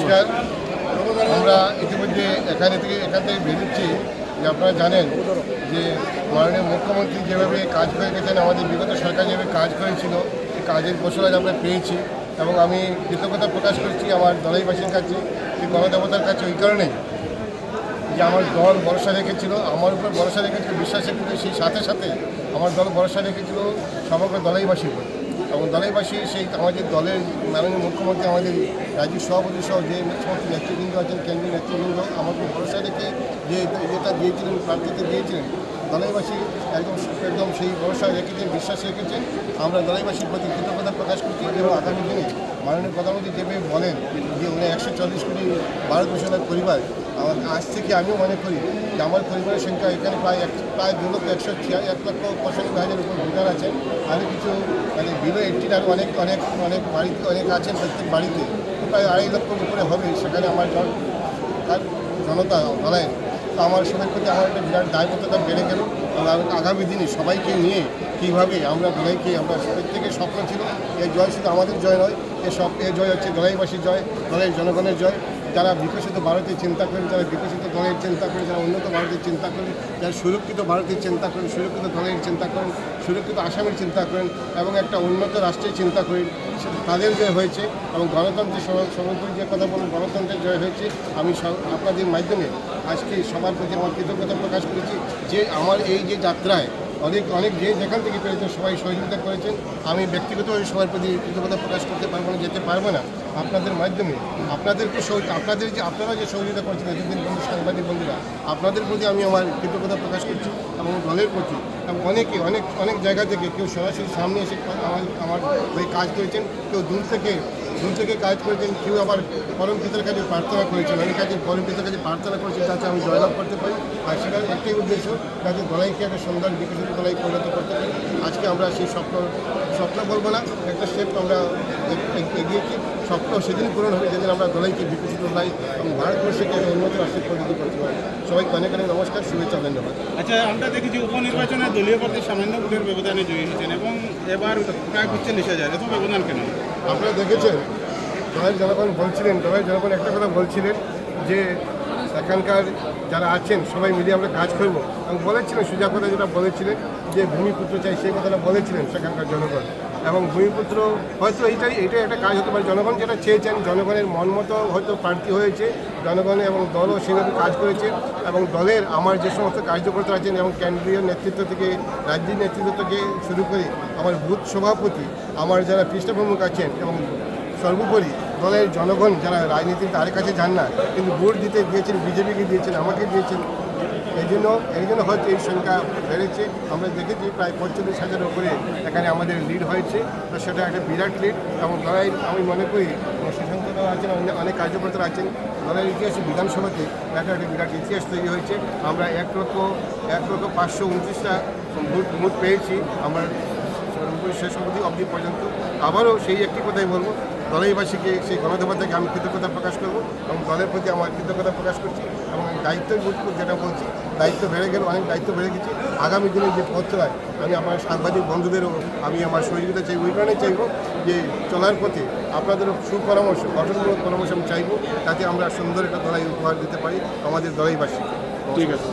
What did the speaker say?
নমস্কার। আমরা ইতিমধ্যে এখান থেকে বেরোচ্ছি যে আপনারা জানেন যে মাননীয় মুখ্যমন্ত্রী যেভাবে কাজ করে গেছেন, আমাদের বিগত সরকার যেভাবে কাজ করেছিল, এই কাজের ফসল আজ আমরা পেয়েছি এবং আমি কৃতজ্ঞতা প্রকাশ করছি আমার দলাইবাসীর কাছে, এই গণদেবতার কাছে ওই কারণেই যে আমার দল ভরসা রেখেছিল, আমার উপর ভরসা রেখেছিল, বিশ্বাস রেখেছিল, সেই সাথে সাথে আমার দল ভরসা রেখেছিল সমগ্র দলাইবাসীর উপর। এবং দলাইবাসী সেই আমাদের দলের মাননীয় মুখ্যমন্ত্রী, আমাদের রাজ্যের সভাপতি সহ যে সমস্ত নেতৃবৃন্দ আছেন, কেন্দ্রীয় নেতৃবৃন্দ আমাকে ভরসা রেখে যে যেটা দিয়েছিলেন, প্রার্থীতে দিয়েছিলেন, দলাইবাসী একদম সেই ভরসা রেখেছেন, বিশ্বাস রেখেছেন। আমরা দলাইবাসীর প্রতি কৃতজ্ঞতা প্রকাশ করছি এবং আগামী দিনে মাননীয় প্রধানমন্ত্রী যেভাবে বলেন যে উনি 140 কোটি ভারতবর্ষের পরিবার, আজ থেকে আমিও মনে করি যে আমার পরিবারের সংখ্যা এখানে প্রায় 2,195,000 উপর ভোটার আছেন। আরও কিছু বিলো 18 আর অনেক বাড়িতে অনেক আছেন, প্রত্যেক বাড়িতে প্রায় 2.5 লক্ষর উপরে হবে। সেখানে আমার জনতা বলেন, তো আমার সবার প্রতি আমার একটা বিরাট দায়বদ্ধতা বেড়ে গেল। এবং আগামী দিনে সবাইকে নিয়ে কীভাবে আমরা দলাইকে, আমরা প্রত্যেকের স্বপ্ন ছিল এই জয় শুধু আমাদের জয় নয়, এ জয় হচ্ছে দলাইবাসীর জয়, দলের জনগণের জয়। যারা বিকশিত ভারতের চিন্তা করেন, যারা বিকশিত দলের চিন্তা করেন, যারা উন্নত ভারতের চিন্তা করেন, যারা সুরক্ষিত ভারতের চিন্তা করেন, সুরক্ষিত দলের চিন্তা করেন, সুরক্ষিত আসামের চিন্তা করেন এবং একটা উন্নত রাষ্ট্রের চিন্তা করেন, তাদের জয় হয়েছে। এবং গণতন্ত্রের সর্বোপরি যে কথা বলেন, গণতন্ত্রের জয় হয়েছে। আমি আপনাদের মাধ্যমে আজকে সবার প্রতি আমার কৃতজ্ঞতা প্রকাশ করেছি যে আমার এই যে যাত্রায় অনেক যে যেখান থেকে পেরেছেন সবাই সহযোগিতা করেছেন। আমি ব্যক্তিগতভাবে সবার প্রতি কৃতজ্ঞতা প্রকাশ করতে পারবো না, যেতে পারবো না। আপনাদের মাধ্যমে আপনারা যে সহযোগিতা করছেন এতদিন বন্ধু, সাংবাদিক বন্ধুরা, আপনাদের প্রতি আমি আমার কৃতজ্ঞতা প্রকাশ করছি এবং দলের প্রতি। এবং অনেক জায়গা থেকে কেউ সরাসরি সামনে এসে আমার হয়ে কাজ করেছেন, কেউ দূর থেকে কাজ করেছেন, কেউ আবার পরম পিতার কাছে প্রার্থনা করেছেন, অনেক কাছে পরম পিতার কাছে প্রার্থনা করেছেন যাতে আমি জয়লাভ করতে পারি। আর সেটার একটাই উদ্দেশ্য, যাতে দলাইকে একটা সুন্দর বিকশিত দলাই পরিণত করতে পারি। আজকে আমরা সেই স্বপ্ন বলবো না, একটা স্টেপ আমরা এগিয়েছি। স্বপ্ন সেদিন পূরণ হবে যেদিন আমরা দলাইকে বিকশিত দলাই এবং ভারতবর্ষকে একটা উন্নত রাষ্ট্রের পরিণত করতে পারি। সবাইকে অনেক নমস্কার, শুভেচ্ছা, ধন্যবাদ। আচ্ছা, আমরা দেখেছি উপনির্বাচনে দলীয় প্রার্থী সামান্য ভোটের ব্যবধানে জয়ী হয়েছেন এবং এবার প্রায় 45,000, এত ব্যবধান কেন? আপনারা দেখেছেন দলের জনগণ একটা কথা বলছিলেন যে এখানকার যারা আছেন সবাই মিলে আমরা কাজ করবো এবং বলেছিলেন সোজা কথা যেটা বলেছিলেন যে ভূমিপুত্র চাই, সেই কথাটা বলেছিলেন সেখানকার জনগণ। এবং ভূমিপুত্র হয়তো এইটাই একটা কাজ হতে পারে। জনগণ যেটা চেয়েছেন, জনগণের মন মতো হয়তো প্রার্থী হয়েছে, জনগণের এবং দলও সেভাবে কাজ করেছে। এবং দলের আমার যে সমস্ত কার্যকর্তা আছেন এবং কেন্দ্রীয় নেতৃত্ব থেকে, রাজ্যের নেতৃত্ব থেকে শুরু করে আমার বুথ সভাপতি, আমার যারা পৃষ্ঠপ্রমুখ আছেন এবং সর্বোপরি দলের জনগণ যারা রাজনীতির ধারে কাছে যান না কিন্তু ভোট দিতে দিয়েছেন, বিজেপিকে দিয়েছেন, আমাকে দিয়েছেন, এই জন্য হয়তো এই সংখ্যা বেড়েছে। আমরা দেখেছি প্রায় 45,000 উপরে এখানে আমাদের লিড হয়েছে। তো সেটা একটা বিরাট লিড এবং দলের আমি মনে করি সুসংখ্যাও আছেন, অনেক কার্যকর্তারা আছেন। দলের ইতিহাসে বিধানসভাতে একটা বিরাট ইতিহাস তৈরি হয়েছে। আমরা 1,529টা ভোট পেয়েছি আমরা শেষ অবধি পর্যন্ত। আবারও সেই একটি কথাই বলবো, দলাইবাসীকে, সেই গণদেবতাকে আমি কৃতজ্ঞতা প্রকাশ করব এবং দলের প্রতি আমার কৃতজ্ঞতা প্রকাশ করছি। এবং দায়িত্বের যেটা বলছি, দায়িত্ব বেড়ে গেল, অনেক দায়িত্ব বেড়ে গেছে। আগামী দিনে যে পথ চলায় আমি আমার সাংবাদিক বন্ধুদেরও আমি আমার সহযোগিতা চাইব, ওই কারণে চাইব যে চলার পথে আপনাদেরও সুপরামর্শ, গঠনমূলক পরামর্শ আমি চাইব, যাতে আমরা সুন্দর একটা দলাই উপহার দিতে পারি আমাদের দলাইবাসীকে। ঠিক আছে।